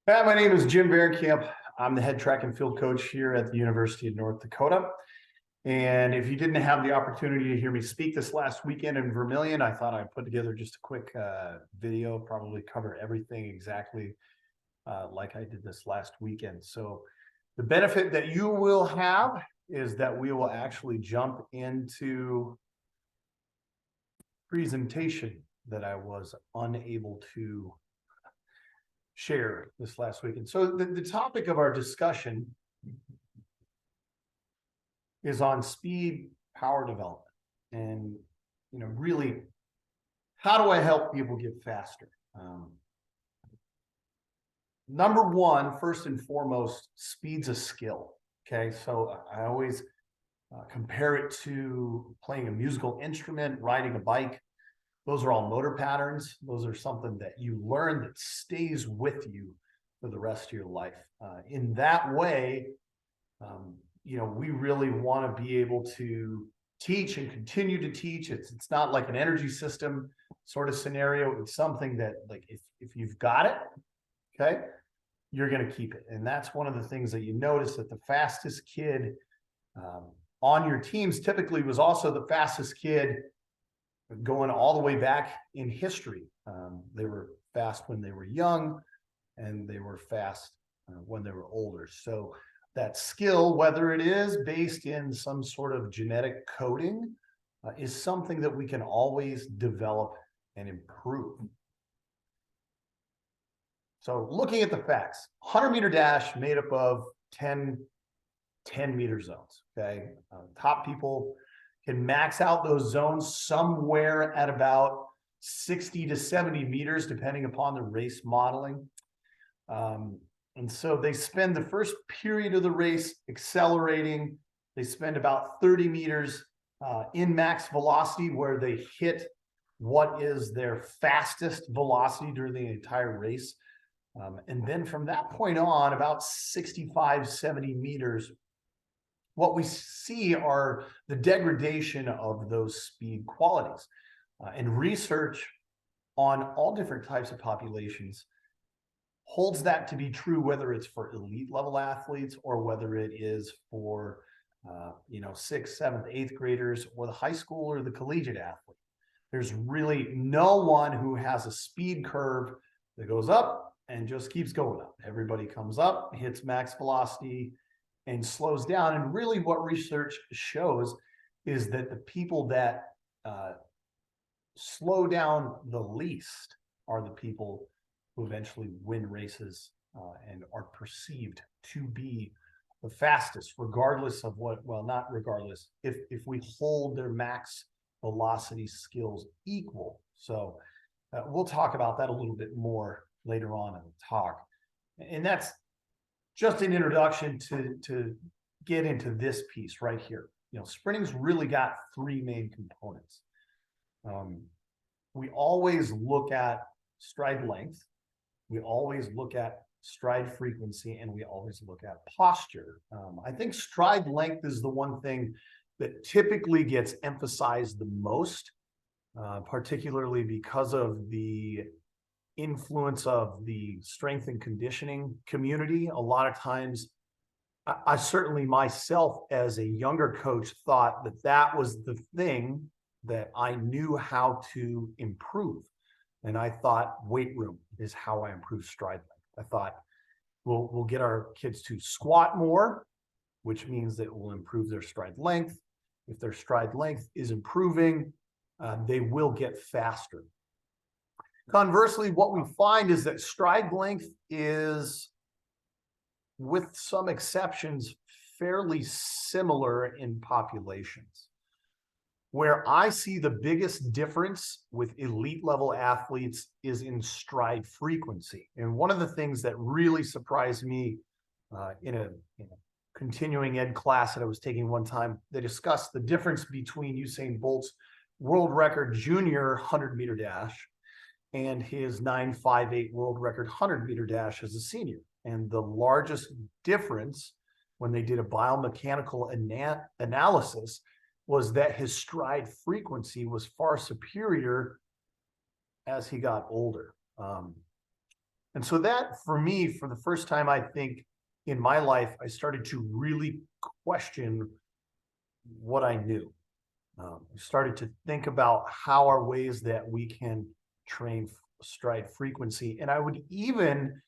Hi, my name is Jim Vahrenkamp. I'm the head track and field coach here at the University of North Dakota. And if you didn't have the opportunity to hear me speak this last weekend in Vermilion, I thought I'd put together just a quick video, probably cover everything exactly like I did this last weekend. So the benefit that you will have is that we will actually jump into presentation that I was unable to share this last weekend. So the topic of our discussion is on speed power development and really how do I help people get faster. Number one, first and foremost, speed's a skill. Okay, so I always compare it to playing a musical instrument, riding a bike. Those are all motor patterns. Those are something that you learn that stays with you for the rest of your life. In that way, we really want to be able to teach and continue to teach. It's not like an energy system sort of scenario. It's something that, like, if you've got it, okay, you're going to keep it. And that's one of the things that you notice, that the fastest kid on your teams typically was also the fastest kid going all the way back in history. They were fast when they were young, and they were fast when they were older. So that skill, whether it is based in some sort of genetic coding, is something that we can always develop and improve. So looking at the facts, 100-meter dash made up of 10-meter zones, okay? Top people can max out those zones somewhere at about 60 to 70 meters, depending upon the race modeling. And so they spend the first period of the race accelerating. They spend about 30 meters in max velocity, where they hit what is their fastest velocity during the entire race. And then from that point on, about 65, 70 meters, what we see are the degradation of those speed qualities. And research on all different types of populations holds that to be true, whether it's for elite level athletes or whether it is for, sixth, seventh, eighth graders, or the high school or the collegiate athlete. There's really no one who has a speed curve that goes up and just keeps going up. Everybody comes up, hits max velocity, and slows down. And really what research shows is that the people that slow down the least are the people who eventually win races and are perceived to be the fastest, regardless of not regardless, if we hold their max velocity skills equal. So we'll talk about that a little bit more later on in the talk. And that's just an introduction to get into this piece right here. Sprinting's really got three main components. We always look at stride length, we always look at stride frequency, and we always look at posture. I think stride length is the one thing that typically gets emphasized the most, particularly because of the influence of the strength and conditioning community. A lot of times, I certainly myself as a younger coach thought that was the thing that I knew how to improve. And I thought weight room is how I improve stride length. I thought we'll get our kids to squat more, which means that it will improve their stride length. If their stride length is improving, they will get faster. Conversely, what we find is that stride length is, with some exceptions, fairly similar in populations. Where I see the biggest difference with elite level athletes is in stride frequency. And one of the things that really surprised me in a continuing ed class that I was taking one time, they discussed the difference between Usain Bolt's world record junior 100-meter dash and his 9.58 world record 100-meter dash as a senior. And the largest difference, when they did a biomechanical analysis, was that his stride frequency was far superior as he got older. And so that, for me, for the first time, I think in my life, I started to really question what I knew. I started to think about how are ways that we can train stride frequency. And I would even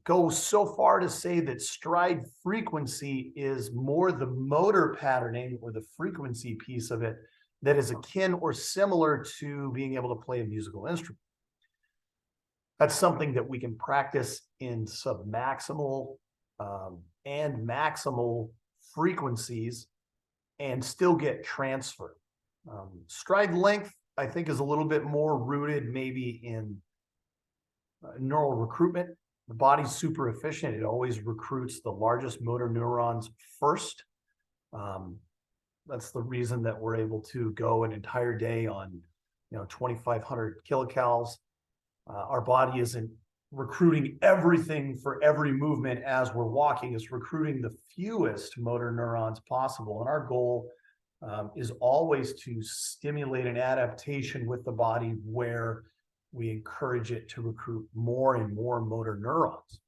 go so far to say that stride frequency is more the motor patterning or the frequency piece of it that is akin or similar to being able to play a musical instrument. That's something that we can practice in submaximal and maximal frequencies and still get transfer. Stride length, I think, is a little bit more rooted maybe in neural recruitment. The body's super efficient. It always recruits the largest motor neurons first. That's the reason that we're able to go an entire day on 2,500 kilocalories. Our body isn't recruiting everything for every movement as we're walking. It's recruiting the fewest motor neurons possible. And our goal is always to stimulate an adaptation with the body where we encourage it to recruit more and more motor neurons.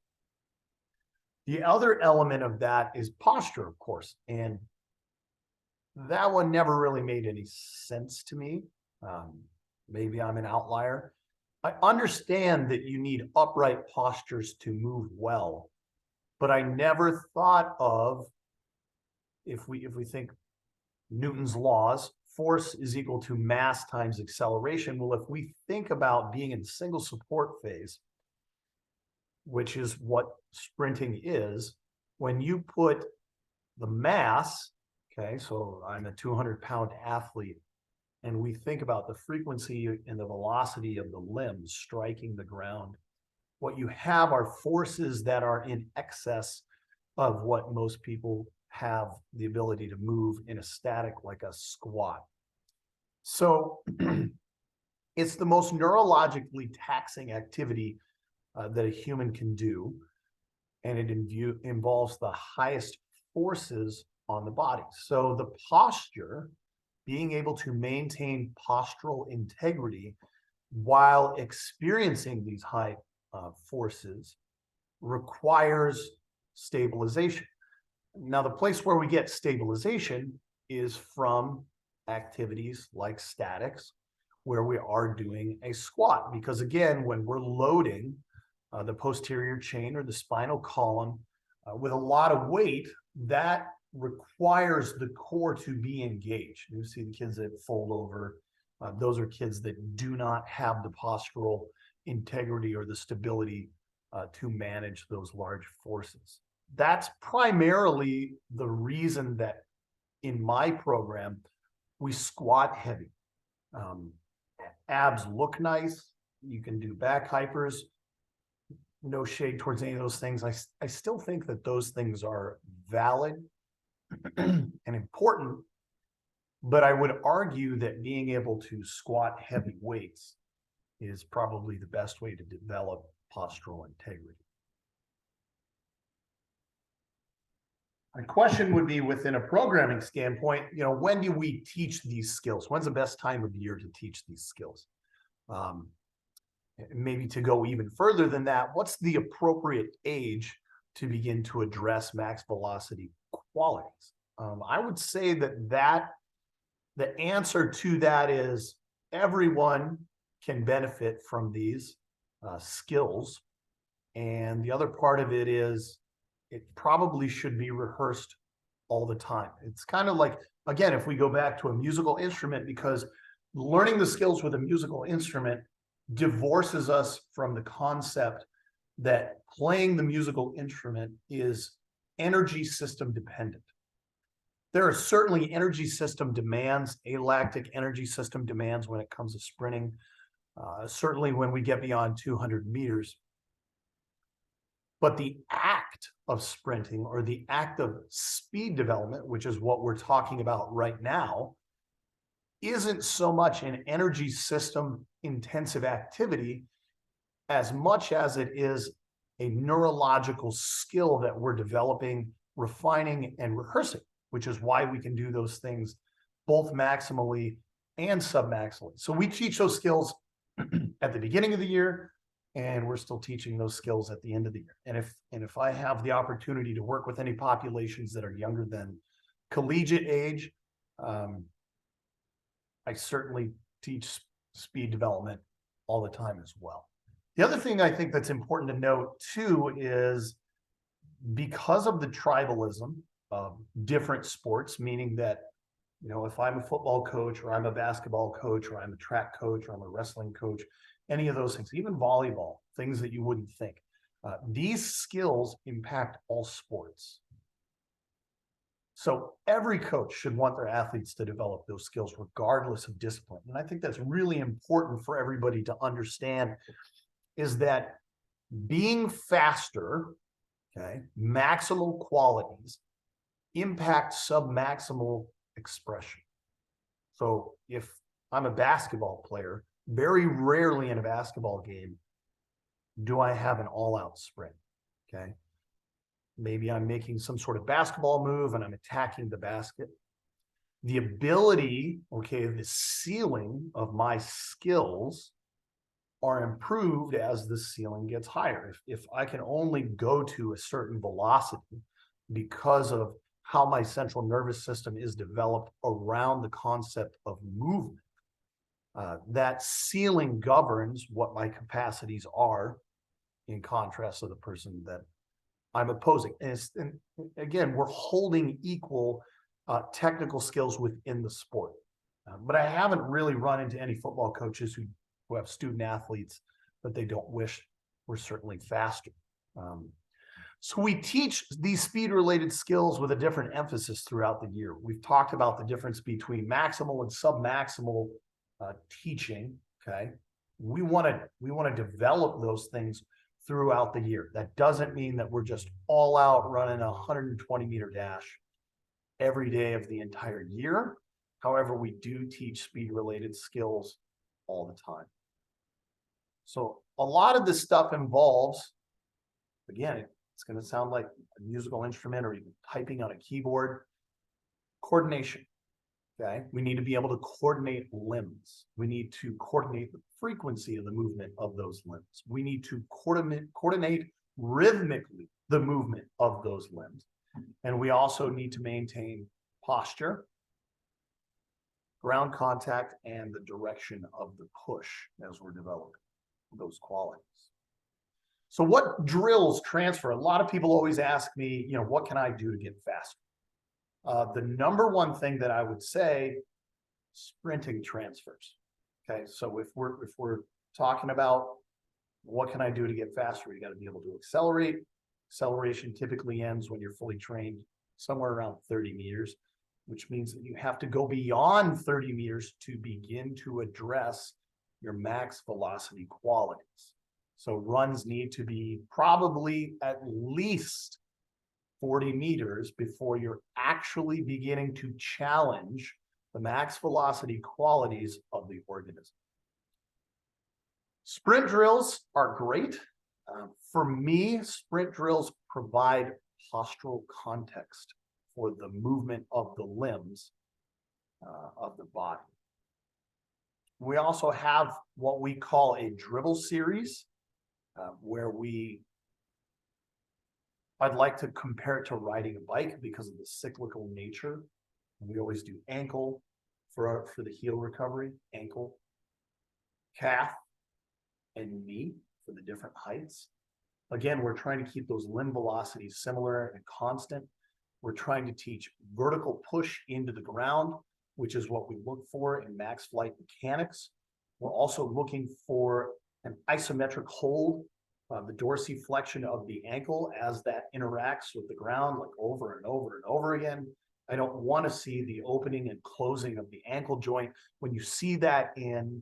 The other element of that is posture, of course. And that one never really made any sense to me. Maybe I'm an outlier. I understand that you need upright postures to move well, but I never thought of, if we think Newton's laws, force is equal to mass times acceleration. Well, if we think about being in single support phase, which is what sprinting is, when you put the mass, okay, so I'm a 200-pound athlete, and we think about the frequency and the velocity of the limbs striking the ground, what you have are forces that are in excess of what most people have the ability to move in a static, like a squat. So it's the most neurologically taxing activity that a human can do, and it involves the highest forces on the body. So the posture, being able to maintain postural integrity while experiencing these high forces, requires stabilization. Now, the place where we get stabilization is from activities like statics, where we are doing a squat. Because again, when we're loading the posterior chain or the spinal column with a lot of weight, that requires the core to be engaged. You see the kids that fold over, those are kids that do not have the postural integrity or the stability to manage those large forces. That's primarily the reason that in my program, we squat heavy. Abs look nice. You can do back hypers. No shade towards any of those things. I still think that those things are valid and important, but I would argue that being able to squat heavy weights is probably the best way to develop postural integrity. My question would be, within a programming standpoint, when do we teach these skills? When's the best time of year to teach these skills? Maybe to go even further than that, what's the appropriate age to begin to address max velocity qualities? I would say that the answer to that is everyone can benefit from these skills. And the other part of it is it probably should be rehearsed all the time. It's kind of like, again, if we go back to a musical instrument, because learning the skills with a musical instrument divorces us from the concept that playing the musical instrument is energy system dependent. There are certainly energy system demands, alactic energy system demands when it comes to sprinting, certainly when we get beyond 200 meters. But the act of sprinting, or the act of speed development, which is what we're talking about right now, isn't so much an energy system intensive activity as much as it is a neurological skill that we're developing, refining, and rehearsing, which is why we can do those things both maximally and submaximally. So we teach those skills at the beginning of the year, and we're still teaching those skills at the end of the year. And if I have the opportunity to work with any populations that are younger than collegiate age, I certainly teach speed development all the time as well. The other thing I think that's important to note too is because of the tribalism of different sports, meaning that, you know, if I'm a football coach or I'm a basketball coach or I'm a track coach or I'm a wrestling coach, any of those things, even volleyball, things that you wouldn't think, these skills impact all sports. So every coach should want their athletes to develop those skills regardless of discipline. And I think that's really important for everybody to understand, is that being faster, okay, maximal qualities impact submaximal expression. So if I'm a basketball player, very rarely in a basketball game do I have an all-out sprint, okay? Maybe I'm making some sort of basketball move and I'm attacking the basket. The ability, okay, the ceiling of my skills are improved as the ceiling gets higher. If I can only go to a certain velocity because of how my central nervous system is developed around the concept of movement, that ceiling governs what my capacities are, in contrast to the person that I'm opposing. And again, we're holding equal technical skills within the sport. But I haven't really run into any football coaches who have student athletes that they don't wish were certainly faster. So we teach these speed-related skills with a different emphasis throughout the year. We've talked about the difference between maximal and submaximal teaching. Okay, we want to develop those things throughout the year. That doesn't mean that we're just all out running a 120-meter dash every day of the entire year. However, we do teach speed-related skills all the time. So a lot of this stuff involves, again, it's going to sound like a musical instrument or even typing on a keyboard, coordination. Okay, we need to be able to coordinate limbs. We need to coordinate the frequency of the movement of those limbs. We need to coordinate rhythmically the movement of those limbs. And we also need to maintain posture, ground contact, and the direction of the push as we're developing those qualities. So what drills transfer? A lot of people always ask me, you know, what can I do to get faster? The number one thing that I would say, sprinting transfers. Okay, so if we're talking about what can I do to get faster, you got to be able to accelerate. Acceleration typically ends when you're fully trained somewhere around 30 meters, which means that you have to go beyond 30 meters to begin to address your max velocity qualities. So runs need to be probably at least 40 meters before you're actually beginning to challenge the max velocity qualities of the organism. Sprint drills are great. For me, sprint drills provide postural context for the movement of the limbs of the body. We also have what we call a dribble series, where I'd like to compare it to riding a bike because of the cyclical nature. We always do ankle for the heel recovery, ankle, calf, and knee for the different heights. Again, we're trying to keep those limb velocities similar and constant. We're trying to teach vertical push into the ground, which is what we look for in max flight mechanics. We're also looking for an isometric hold, the dorsiflexion of the ankle as that interacts with the ground, like over and over and over again. I don't want to see the opening and closing of the ankle joint. When you see that in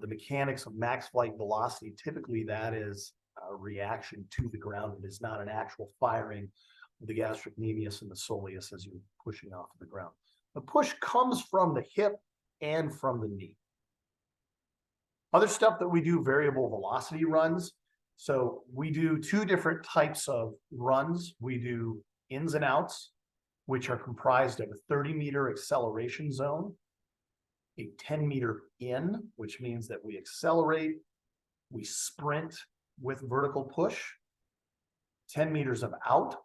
the mechanics of max flight velocity, typically that is a reaction to the ground. It is not an actual firing of the gastrocnemius and the soleus as you're pushing off of the ground. The push comes from the hip and from the knee. Other stuff that we do, variable velocity runs. So we do two different types of runs. We do ins and outs, which are comprised of a 30-meter acceleration zone, a 10-meter in, which means that we accelerate, we sprint, with vertical push, 10 meters of out,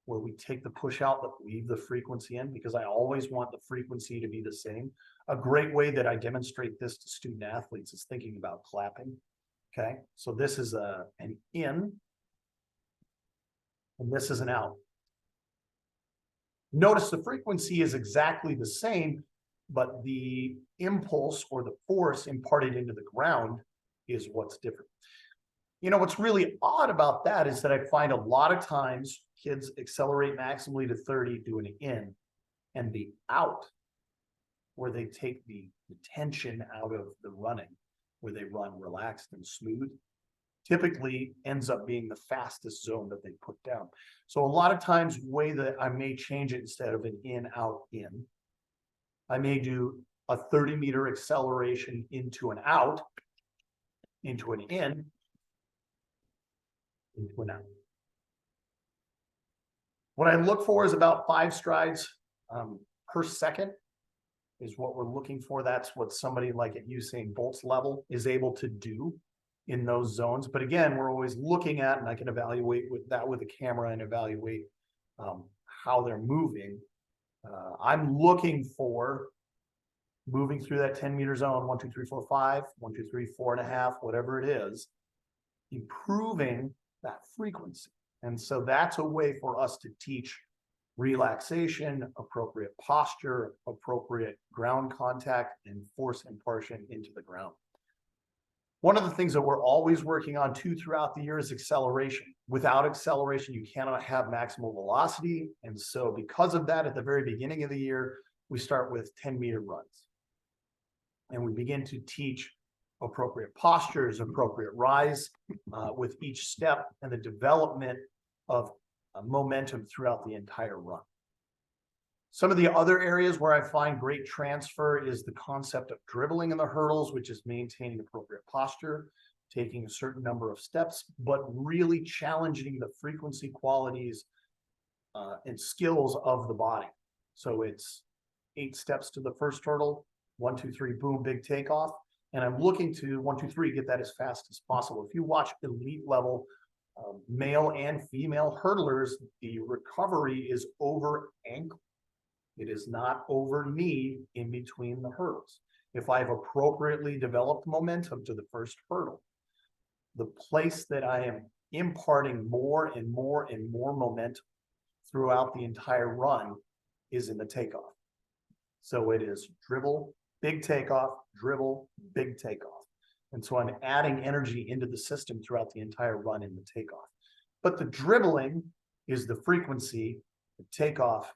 where we take the push out but leave the frequency in, because I always want the frequency to be the same. A great way that I demonstrate this to student athletes is thinking about clapping. Okay, so this is an in, and this is an out. Notice the frequency is exactly the same, but the impulse or the force imparted into the ground is what's different. You know, what's really odd about that is that I find a lot of times kids accelerate maximally to 30, do an in, and the out, where they take the tension out of the running, where they run relaxed and smooth, typically ends up being the fastest zone that they put down. So a lot of times, way that I may change it, instead of an in, out, in, I may do a 30-meter acceleration into an out, into an in, into an out. What I look for is about 5 strides per second is what we're looking for. That's what somebody like at Usain Bolt's level is able to do in those zones. But again, we're always looking at, and I can evaluate with that with a camera and evaluate how they're moving. I'm looking for moving through that 10-meter zone, 1, 2, 3, 4, 5, 1, 2, 3, 4.5, whatever it is, improving that frequency. And so that's a way for us to teach relaxation, appropriate posture, appropriate ground contact, and force impartation into the ground. One of the things that we're always working on too throughout the year is acceleration. Without acceleration, you cannot have maximal velocity. And so because of that, at the very beginning of the year, we start with 10-meter runs. And we begin to teach appropriate postures, appropriate rise with each step, and the development of momentum throughout the entire run. Some of the other areas where I find great transfer is the concept of dribbling in the hurdles, which is maintaining appropriate posture, taking a certain number of steps, but really challenging the frequency, qualities, and skills of the body. So it's 8 steps to the first hurdle, 1, 2, 3, boom, big takeoff. And I'm looking to 1, 2, 3, get that as fast as possible. If you watch elite level male and female hurdlers, the recovery is over ankle. It is not over knee in between the hurdles. If I've appropriately developed momentum to the first hurdle, the place that I am imparting more and more and more momentum throughout the entire run is in the takeoff. So it is dribble, big takeoff, dribble, big takeoff. And so I'm adding energy into the system throughout the entire run in the takeoff. But the dribbling is the frequency, the takeoff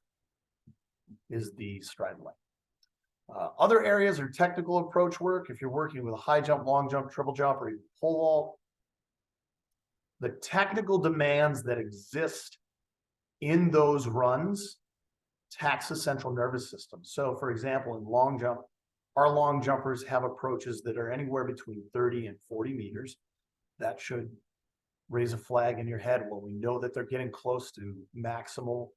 is the stride length. Other areas are technical approach work. If you're working with a high jump, long jump, triple jump, or even pole vault, the technical demands that exist in those runs tax the central nervous system. So for example, in long jump, our long jumpers have approaches that are anywhere between 30 and 40 meters. That should raise a flag in your head. Well, we know that they're getting close to maximal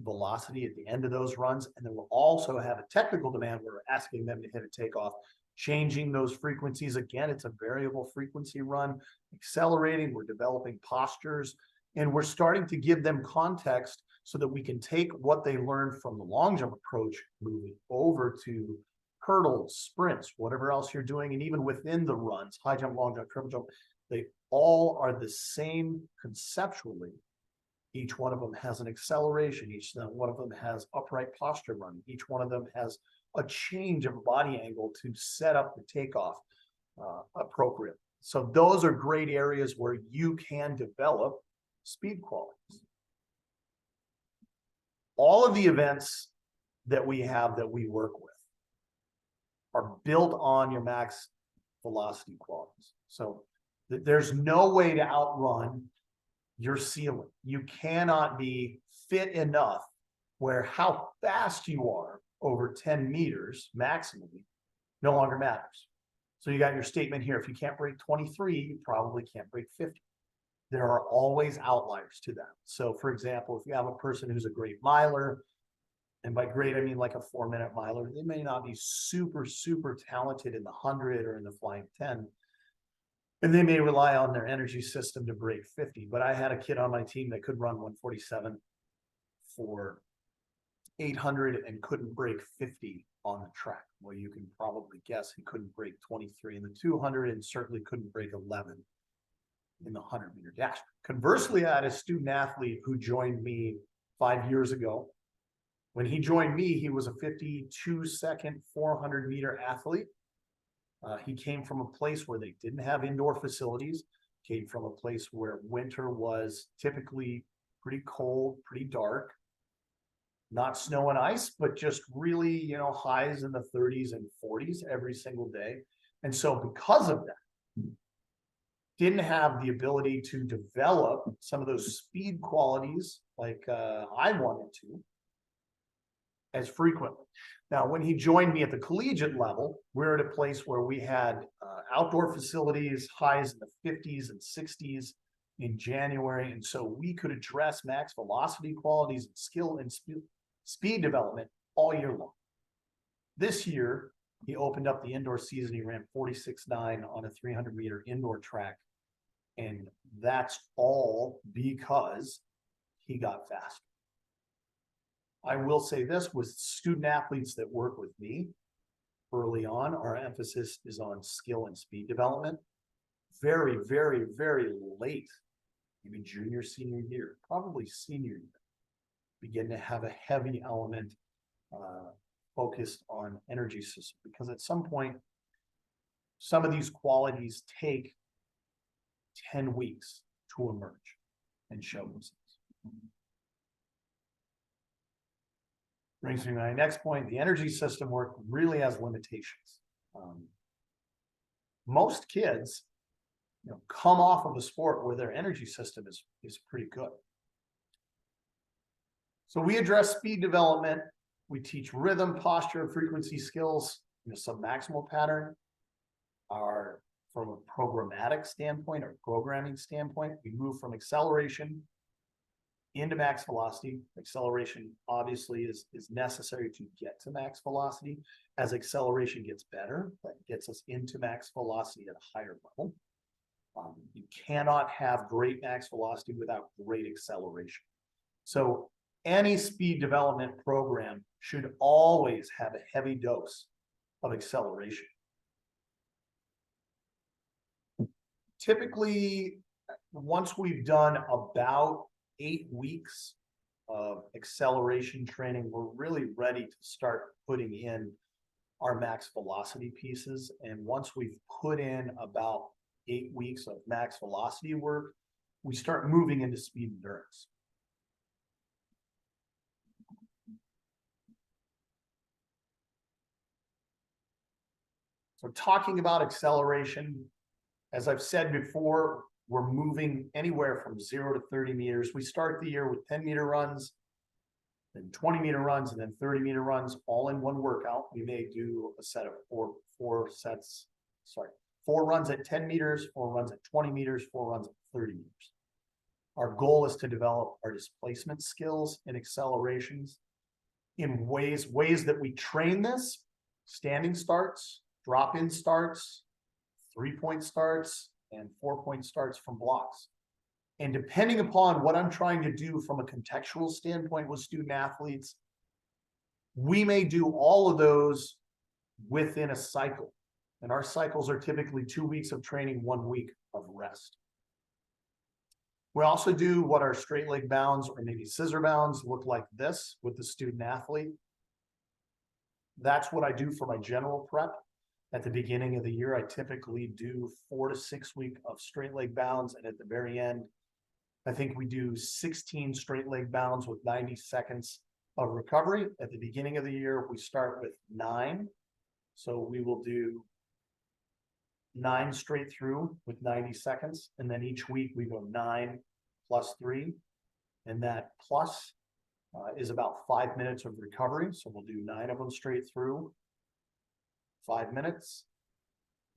velocity at the end of those runs. And then we'll also have a technical demand where we're asking them to hit a takeoff, changing those frequencies. Again, it's a variable frequency run, accelerating, we're developing postures, and we're starting to give them context so that we can take what they learned from the long jump approach, moving over to hurdles, sprints, whatever else you're doing. And even within the runs, high jump, long jump, triple jump, they all are the same conceptually. Each one of them has an acceleration. Each one of them has upright posture run. Each one of them has a change of body angle to set up the takeoff appropriate. So those are great areas where you can develop speed qualities. All of the events that we have that we work with are built on your max velocity qualities. So there's no way to outrun your ceiling. You cannot be fit enough where how fast you are over 10 meters maximally no longer matters. So you got your statement here. If you can't break 23, you probably can't break 50. There are always outliers to that. So for example, if you have a person who's a great miler, and by great, I mean like a 4-minute miler, they may not be super, super talented in the 100 or in the flying 10. And they may rely on their energy system to break 50. But I had a kid on my team that could run 147 for 800 and couldn't break 50 on the track. Well, you can probably guess he couldn't break 23 in the 200 and certainly couldn't break 11 in the 100-meter dash. Conversely, I had a student athlete who joined me 5 years ago. When he joined me, he was a 52-second 400-meter athlete. He came from a place where they didn't have indoor facilities, came from a place where winter was typically pretty cold, pretty dark, not snow and ice, but just really, highs in the 30s and 40s every single day. And so because of that, didn't have the ability to develop some of those speed qualities like I wanted to as frequently. Now, when he joined me at the collegiate level, we're at a place where we had outdoor facilities, highs in the 50s and 60s in January. And so we could address max velocity qualities and skill and speed development all year long. This year, he opened up the indoor season. He ran 46.9 on a 300-meter indoor track. And that's all because he got faster. I will say this, with student athletes that work with me early on, our emphasis is on skill and speed development. Very, very, very late, even junior, senior year, probably senior year, begin to have a heavy element focused on energy system, because at some point, some of these qualities take 10 weeks to emerge and show themselves. Brings me to my next point. The energy system work really has limitations. Most kids, come off of a sport where their energy system is pretty good. So we address speed development. We teach rhythm, posture, and frequency skills in a submaximal pattern. From a programmatic standpoint or programming standpoint, we move from acceleration into max velocity. Acceleration obviously is necessary to get to max velocity. As acceleration gets better, that gets us into max velocity at a higher level. You cannot have great max velocity without great acceleration. So any speed development program should always have a heavy dose of acceleration. Typically, once we've done about 8 weeks of acceleration training, we're really ready to start putting in our max velocity pieces. And once we've put in about 8 weeks of max velocity work, we start moving into speed endurance. So talking about acceleration, as I've said before, we're moving anywhere from 0 to 30 meters. We start the year with 10-meter runs, then 20-meter runs, and then 30-meter runs, all in one workout. We may do a set of four runs at 10 meters, 4 runs at 20 meters, 4 runs at 30 meters. Our goal is to develop our displacement skills and accelerations in ways that we train this: standing starts, drop-in starts, 3-point starts, and 4-point starts from blocks. And depending upon what I'm trying to do from a contextual standpoint with student athletes, we may do all of those within a cycle. And our cycles are typically 2 weeks of training, 1 week of rest. We also do what our straight leg bounds or maybe scissor bounds look like this with the student athlete. That's what I do for my general prep. At the beginning of the year, I typically do 4 to 6 weeks of straight leg bounds. And at the very end, I think we do 16 straight leg bounds with 90 seconds of recovery. At the beginning of the year, we start with 9. So we will do 9 straight through with 90 seconds. And then each week we go 9 plus 3. And that plus is about 5 minutes of recovery. So we'll do 9 of them straight through, 5 minutes.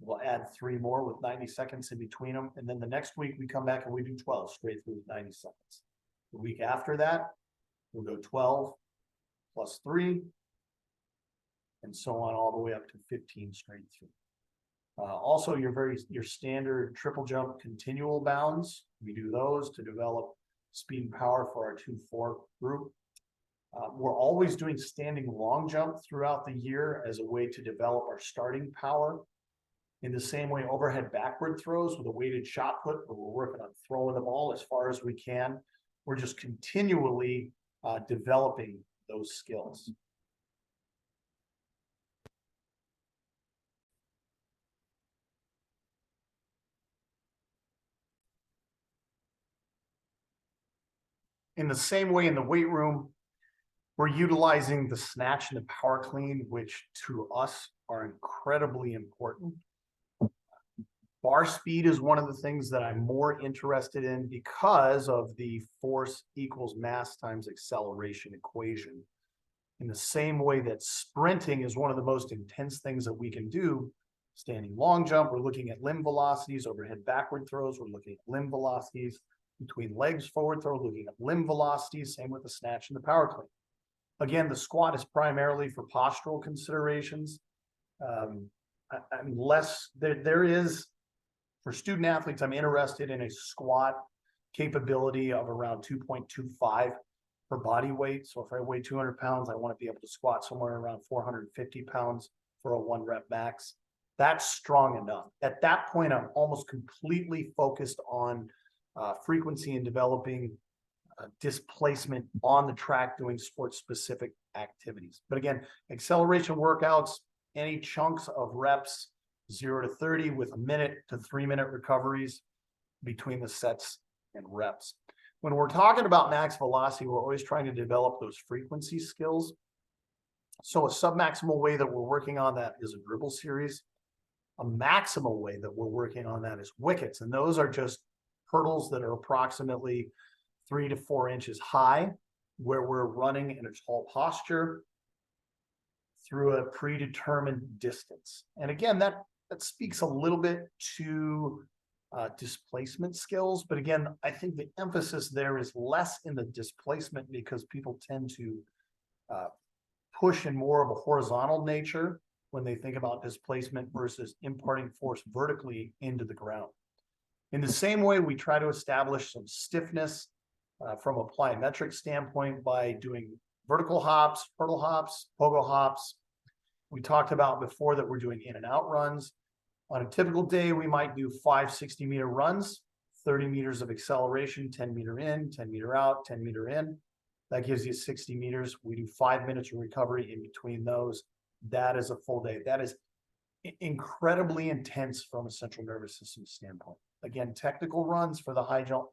We'll add 3 more with 90 seconds in between them. And then the next week we come back and we do 12 straight through with 90 seconds. The week after that, we'll go 12 plus 3, and so on all the way up to 15 straight through. Also, your standard triple jump continual bounds. We do those to develop speed and power for our 2-4 group. We're always doing standing long jump throughout the year as a way to develop our starting power. In the same way, overhead backward throws with a weighted shot put, where we're working on throwing the ball as far as we can. We're just continually developing those skills. In the same way, in the weight room, we're utilizing the snatch and the power clean, which to us are incredibly important. Bar speed is one of the things that I'm more interested in because of the force equals mass times acceleration equation. In the same way that sprinting is one of the most intense things that we can do, standing long jump, we're looking at limb velocities, overhead backward throws, we're looking at limb velocities, between legs forward throw, looking at limb velocities, same with the snatch and the power clean. Again, the squat is primarily for postural considerations. There is, for student athletes, I'm interested in a squat capability of around 2.25 per body weight. So if I weigh 200 pounds, I want to be able to squat somewhere around 450 pounds for a 1 rep max. That's strong enough. At that point, I'm almost completely focused on frequency and developing displacement on the track doing sport specific activities. But again, acceleration workouts, any chunks of reps, 0 to 30 with 1 minute to 3 minute recoveries between the sets and reps. When we're talking about max velocity, we're always trying to develop those frequency skills. So a submaximal way that we're working on that is a dribble series. A maximal way that we're working on that is wickets. And those are just hurdles that are approximately 3 to 4 inches high, where we're running in a tall posture through a predetermined distance. And again, that speaks a little bit to displacement skills. But again, I think the emphasis there is less in the displacement because people tend to push in more of a horizontal nature when they think about displacement versus imparting force vertically into the ground. In the same way, we try to establish some stiffness from a plyometric standpoint by doing vertical hops, hurdle hops, pogo hops. We talked about before that we're doing in and out runs. On a typical day, we might do 5 60-meter runs, 30 meters of acceleration, 10 meter in, 10 meter out, 10 meter in. That gives you 60 meters. We do 5 minutes of recovery in between those. That is a full day. That is incredibly intense from a central nervous system standpoint. Again, technical runs for the high jump,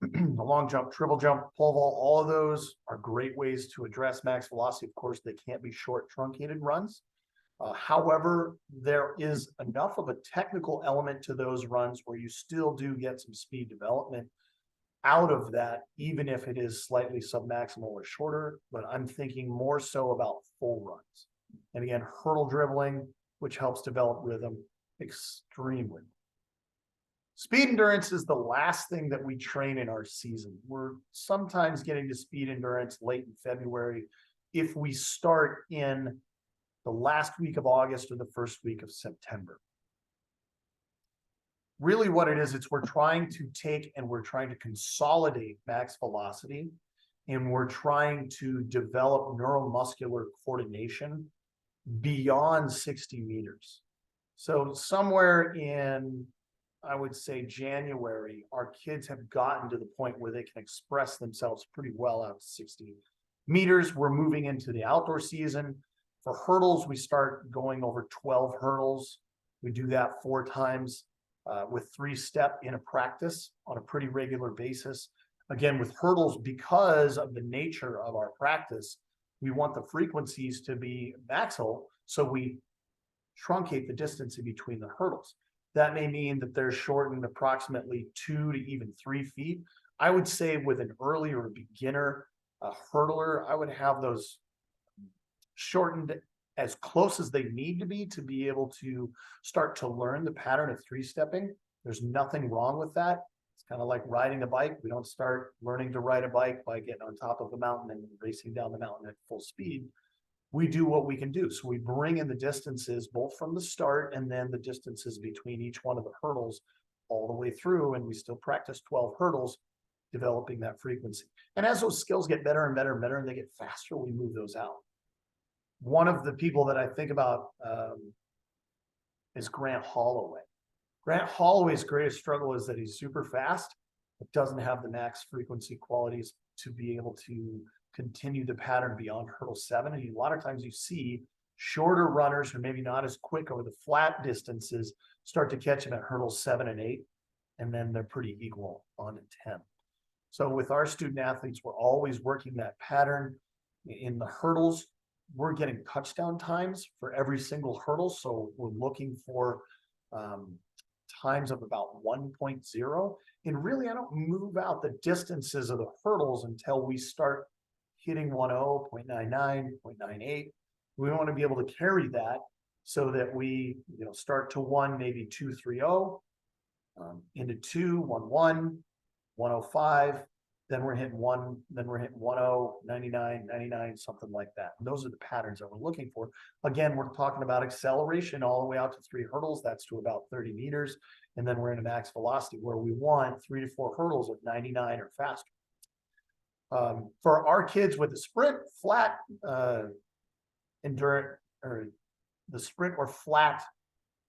the long jump, triple jump, pole vault, all of those are great ways to address max velocity. Of course, they can't be short truncated runs. However, there is enough of a technical element to those runs where you still do get some speed development out of that, even if it is slightly submaximal or shorter. But I'm thinking more so about full runs. And again, hurdle dribbling, which helps develop rhythm extremely. Speed endurance is the last thing that we train in our season. We're sometimes getting to speed endurance late in February if we start in the last week of August or the first week of September. Really what it is, we're trying to take and we're trying to consolidate max velocity, and we're trying to develop neuromuscular coordination beyond 60 meters. So somewhere in, I would say, January, our kids have gotten to the point where they can express themselves pretty well out to 60 meters. We're moving into the outdoor season. For hurdles, we start going over 12 hurdles. We do that 4 times with 3-step in a practice on a pretty regular basis. Again, with hurdles, because of the nature of our practice, we want the frequencies to be maximal, so we truncate the distance in between the hurdles. That may mean that they're shortened approximately 2 to even 3 feet. I would say with an early or beginner hurdler, I would have those shortened as close as they need to be able to start to learn the pattern of 3-stepping. There's nothing wrong with that. It's kind of like riding a bike. We don't start learning to ride a bike by getting on top of a mountain and racing down the mountain at full speed. we do what we can do. So we bring in the distances both from the start and then the distances between each one of the hurdles all the way through. And we still practice 12 hurdles, developing that frequency. And as those skills get better and better and better and they get faster, we move those out. One of the people that I think about is Grant Holloway. Grant Holloway's greatest struggle is that he's super fast, but doesn't have the max frequency qualities to be able to continue the pattern beyond hurdle 7. And a lot of times you see shorter runners who maybe not as quick over the flat distances start to catch him at hurdles 7 and 8, and then they're pretty equal on to 10. So with our student athletes, we're always working that pattern. In the hurdles, we're getting touchdown times for every single hurdle. So we're looking for times of about 1.0. And really, I don't move out the distances of the hurdles until we start hitting 1.0, 0.99, 0.98. We want to be able to carry that so that we, start to 1, maybe 2.30, into 2, 1.1, 1.05. Then we're hitting 1, then we're hitting 1.0, 99, 99, something like that. And those are the patterns that we're looking for. Again, we're talking about acceleration all the way out to 3 hurdles. That's to about 30 meters. And then we're in a max velocity where we want 3 to 4 hurdles at 99 or faster. For our kids with the sprint, flat endurance, or the sprint or flat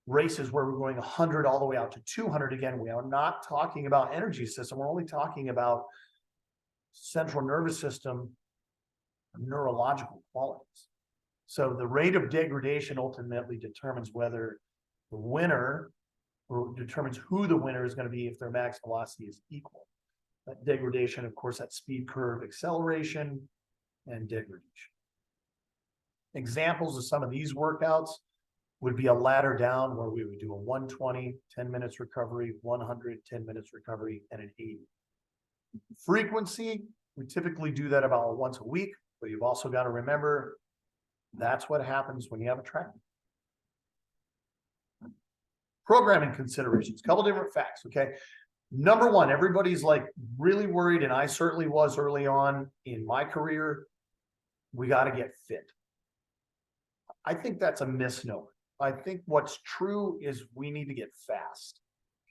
races where we're going 100 all the way out to 200, again, we are not talking about energy system. We're only talking about central nervous system neurological qualities. So the rate of degradation ultimately determines whether the winner, or determines who the winner is going to be if their max velocity is equal. That degradation, of course, that speed curve acceleration and degradation. Examples of some of these workouts would be a ladder down where we would do a 120, 10 minutes recovery, 100, 10 minutes recovery, and an 80. Frequency, we typically do that about once a week, but you've also got to remember that's what happens when you have a track. Programming considerations, a couple different facts, okay? Number one, everybody's like really worried, and I certainly was early on in my career, we got to get fit. I think that's a misnomer. I think what's true is we need to get fast,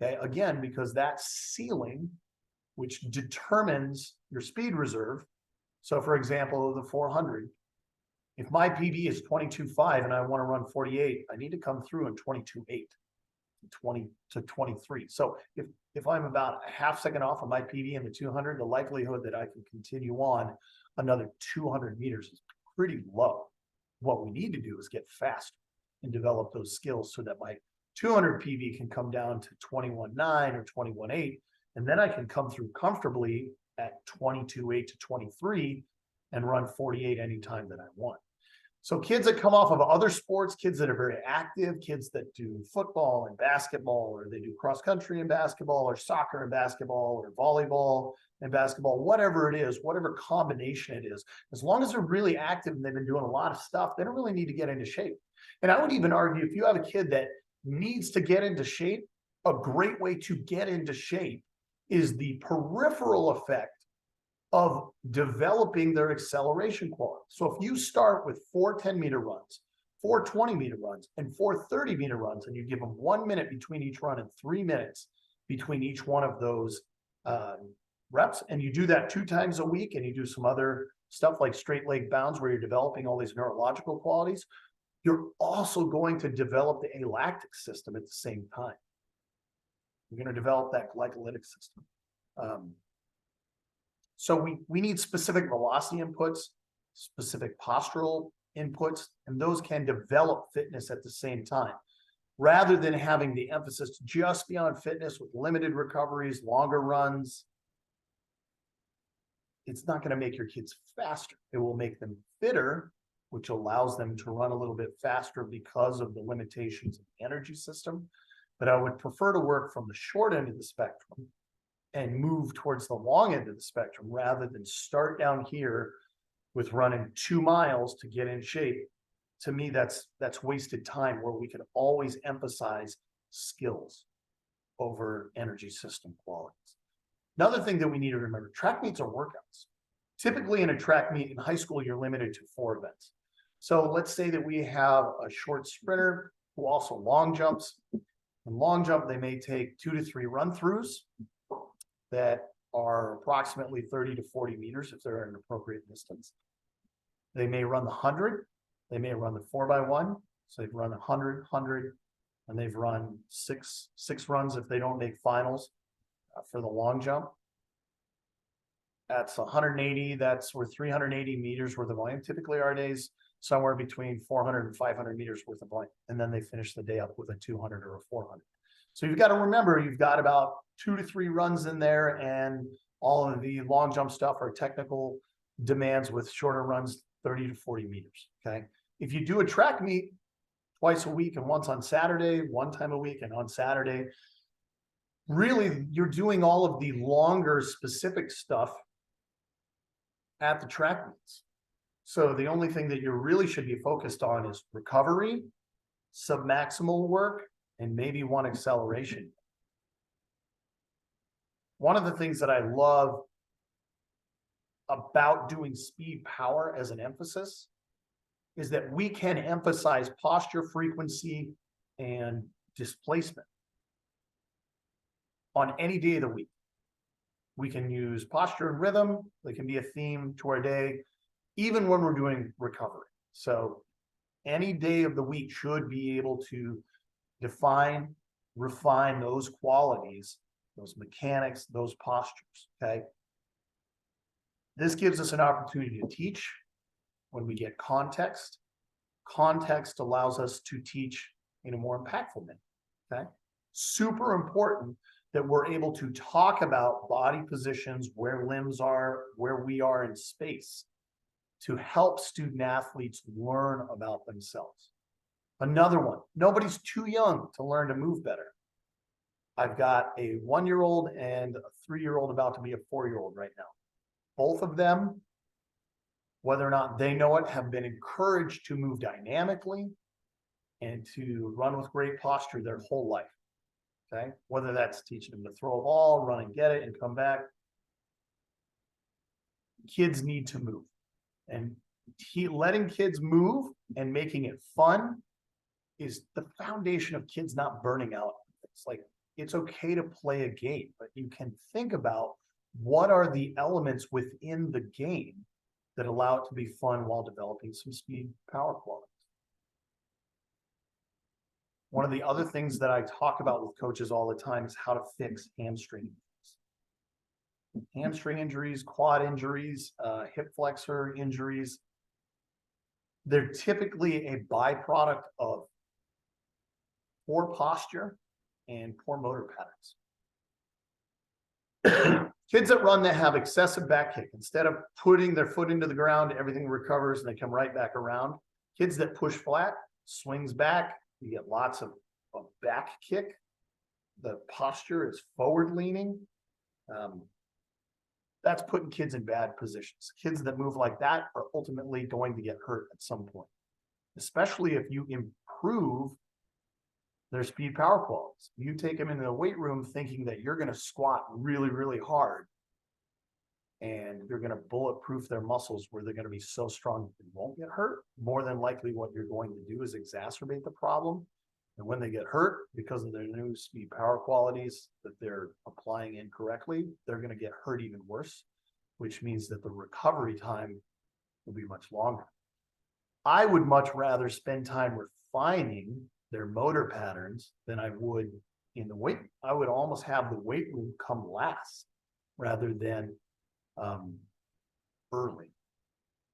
okay? Again, because that ceiling, which determines your speed reserve. So for example, the 400, if my PB is 22.5 and I want to run 48, I need to come through in 22.8. 20 to 23. So if I'm about a half second off of my PB in the 200, the likelihood that I can continue on another 200 meters is pretty low. What we need to do is get faster and develop those skills so that my 200 PB can come down to 21.9 or 21.8, and then I can come through comfortably at 22.8 to 23 and run 48 anytime that I want. So kids that come off of other sports, kids that are very active, kids that do football and basketball, or they do cross country and basketball, or soccer and basketball, or volleyball and basketball, whatever it is, whatever combination it is, as long as they're really active and they've been doing a lot of stuff, they don't really need to get into shape. And I would even argue if you have a kid that needs to get into shape, a great way to get into shape is the peripheral effect of developing their acceleration quality. So if you start with 4 10-meter runs, 4 20-meter runs, and 4 30-meter runs, and you give them 1 minute between each run and 3 minutes between each one of those reps, and you do that 2 times a week, and you do some other stuff like straight leg bounds where you're developing all these neurological qualities, you're also going to develop the alactic system at the same time. You're going to develop that glycolytic system. So we need specific velocity inputs, specific postural inputs, and those can develop fitness at the same time. Rather than having the emphasis to just be on fitness with limited recoveries, longer runs, it's not going to make your kids faster. It will make them fitter, which allows them to run a little bit faster because of the limitations of the energy system. But I would prefer to work from the short end of the spectrum and move towards the long end of the spectrum rather than start down here with running 2 miles to get in shape. To me, that's wasted time where we could always emphasize skills over energy system qualities. Another thing that we need to remember, track meets are workouts. Typically in a track meet in high school, you're limited to 4 events. So let's say that we have a short sprinter who also long jumps. In long jump, they may take 2 to 3 run-throughs that are approximately 30 to 40 meters if they're at an appropriate distance. They may run the 100, they may run the 4x1, so they've run 100, and they've run six runs if they don't make finals for the long jump. That's 180, that's worth 380 meters worth of volume. Typically our days, somewhere between 400 and 500 meters worth of volume. And then they finish the day up with a 200 or a 400. So you've got to remember, you've got about 2 to 3 runs in there, and all of the long jump stuff are technical demands with shorter runs, 30 to 40 meters, okay? If you do a track meet twice a week and once on Saturday, one time a week and on Saturday, really you're doing all of the longer specific stuff at the track meets. So the only thing that you really should be focused on is recovery, submaximal work, and maybe one acceleration. One of the things that I love about doing speed power as an emphasis is that we can emphasize posture, frequency, and displacement on any day of the week. We can use posture and rhythm. They can be a theme to our day, even when we're doing recovery. So any day of the week should be able to define, refine those qualities, those mechanics, those postures, okay? This gives us an opportunity to teach when we get context. Context allows us to teach in a more impactful manner, okay? Super important that we're able to talk about body positions, where limbs are, where we are in space, to help student athletes learn about themselves. Another one, nobody's too young to learn to move better. I've got a 1-year-old and a 3-year-old about to be a 4-year-old right now. Both of them, whether or not they know it, have been encouraged to move dynamically and to run with great posture their whole life, okay? Whether that's teaching them to throw a ball, run and get it, and come back. Kids need to move. And letting kids move and making it fun is the foundation of kids not burning out. It's like, it's okay to play a game, but you can think about what are the elements within the game that allow it to be fun while developing some speed power qualities. One of the other things that I talk about with coaches all the time is how to fix hamstring injuries. Hamstring injuries, quad injuries, hip flexor injuries. They're typically a byproduct of poor posture and poor motor patterns. Kids that run that have excessive back kick, instead of putting their foot into the ground, everything recovers and they come right back around. Kids that push flat, swings back, you get lots of back kick. The posture is forward leaning. That's putting kids in bad positions. Kids that move like that are ultimately going to get hurt at some point, especially if you improve their speed power qualities. You take them into the weight room thinking that you're going to squat really, really hard and you're going to bulletproof their muscles where they're going to be so strong that they won't get hurt. More than likely what you're going to do is exacerbate the problem. And when they get hurt because of their new speed power qualities that they're applying incorrectly, they're going to get hurt even worse, which means that the recovery time will be much longer. I would much rather spend time refining their motor patterns than I would in the weight. I would almost have the weight room come last rather than early.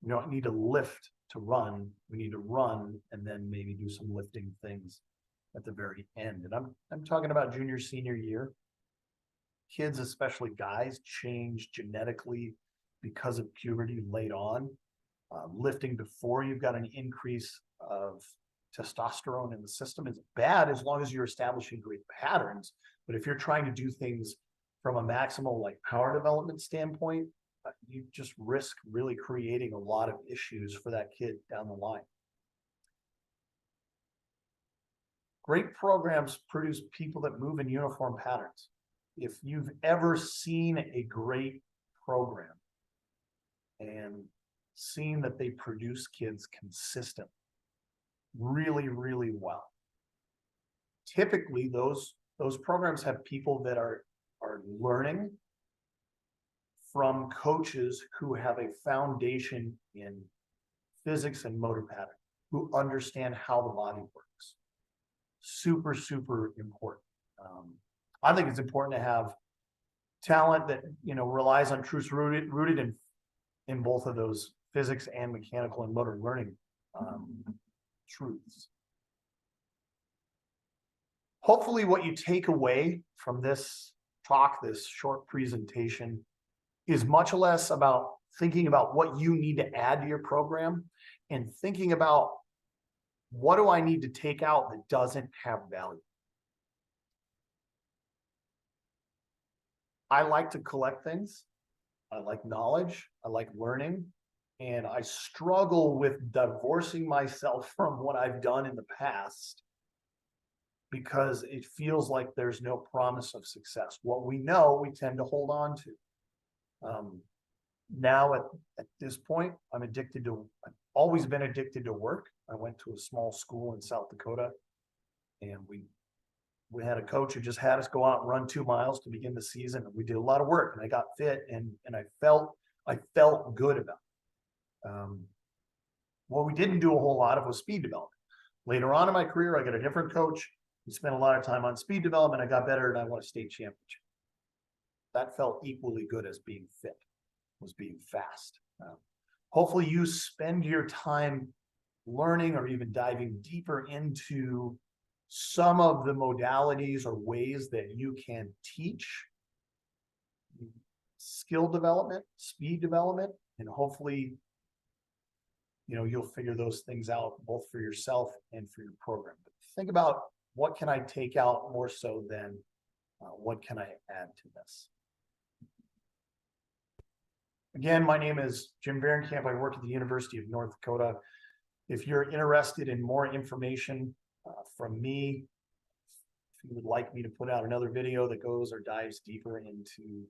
We don't need to lift to run. We need to run and then maybe do some lifting things at the very end. And I'm talking about junior, senior year. Kids, especially guys, change genetically because of puberty late on. Lifting before you've got an increase of testosterone in the system is bad as long as you're establishing great patterns. But if you're trying to do things from a maximal like power development standpoint, you just risk really creating a lot of issues for that kid down the line. Great programs produce people that move in uniform patterns. If you've ever seen a great program and seeing that they produce kids consistently, really, really well. Typically, those programs have people that are learning from coaches who have a foundation in physics and motor pattern, who understand how the body works. Super, super important. I think it's important to have talent that, you know, relies on truths rooted in both of those physics and mechanical and motor learning truths. Hopefully what you take away from this talk, this short presentation, is much less about thinking about what you need to add to your program and thinking about what do I need to take out that doesn't have value. I like to collect things. I like knowledge. I like learning. And I struggle with divorcing myself from what I've done in the past because it feels like there's no promise of success. What we know, we tend to hold on to. Now at this point, I've always been addicted to work. I went to a small school in South Dakota, and we had a coach who just had us go out and run 2 miles to begin the season. And we did a lot of work, and I got fit, and I felt good about it. What we didn't do a whole lot of was speed development. Later on in my career, I got a different coach. We spent a lot of time on speed development. I got better, and I won a state championship. That felt equally good as being fit, was being fast. Hopefully you spend your time learning or even diving deeper into some of the modalities or ways that you can teach skill development, speed development, and hopefully, you know, you'll figure those things out both for yourself and for your program. But think about, what can I take out more so than what can I add to this? Again, my name is Jim Vahrenkamp. I work at the University of North Dakota. If you're interested in more information from me, if you would like me to put out another video that goes or dives deeper into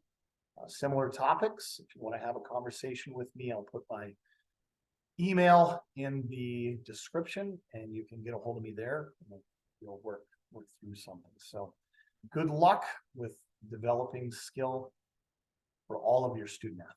similar topics, if you want to have a conversation with me, I'll put my email in the description and you can get a hold of me there. And we'll work through something. So good luck with developing skill for all of your student athletes.